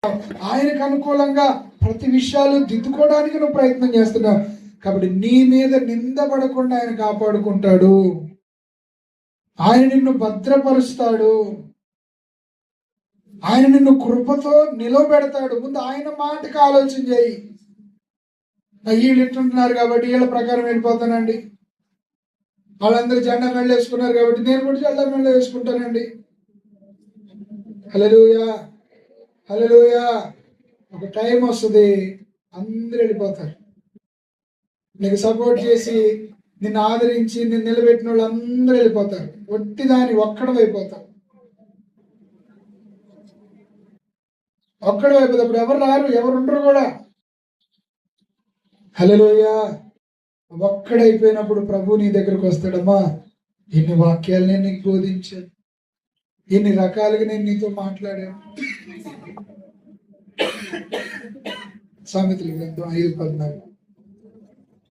ఆయనకు అనుకూలంగా ప్రతి విషయాలు దిద్దుకోవడానికి నువ్వు ప్రయత్నం చేస్తున్నావు. కాబట్టి నీ మీద నిందపడకుండా ఆయన కాపాడుకుంటాడు. ఆయన నిన్ను భద్రపరుస్తాడు. ఆయన నిన్ను కృపతో నిలవబెడతాడు. ముందు ఆయన మాటకు ఆలోచన చేయి. వీళ్ళు ఇట్టుంటున్నారు కాబట్టి వీళ్ళ ప్రకారం వెళ్ళిపోతానండి. వాళ్ళందరూ జెండా మెళ్ళ వేసుకున్నారు కాబట్టి నేను కూడా జెండా మెళ్ళ వేసుకుంటానండి. హల్లెలూయా, హల్లెలూయా. ఒక టైం వస్తుంది, అందరూ వెళ్ళిపోతారు. నీకు సపోర్ట్ చేసి నిన్ను ఆదరించి నిన్ను నిలబెట్టిన వాళ్ళు అందరూ వెళ్ళిపోతారు. ఒట్టి దాన్ని ఒక్కడమైపోతారు. ఒక్కడమైపోతాడు. ఎవరు రారు, ఎవరు ఉండరు కూడా. హల్లెలూయా. ఒక్కడైపోయినప్పుడు ప్రభు నీ దగ్గరకు వస్తాడమ్మా. ఎన్ని వాక్యాలు నేను నీకు బోధించాను, ఎన్ని రకాలుగా నేను నీతో మాట్లాడాను. సామెతల గ్రంథం 5:14.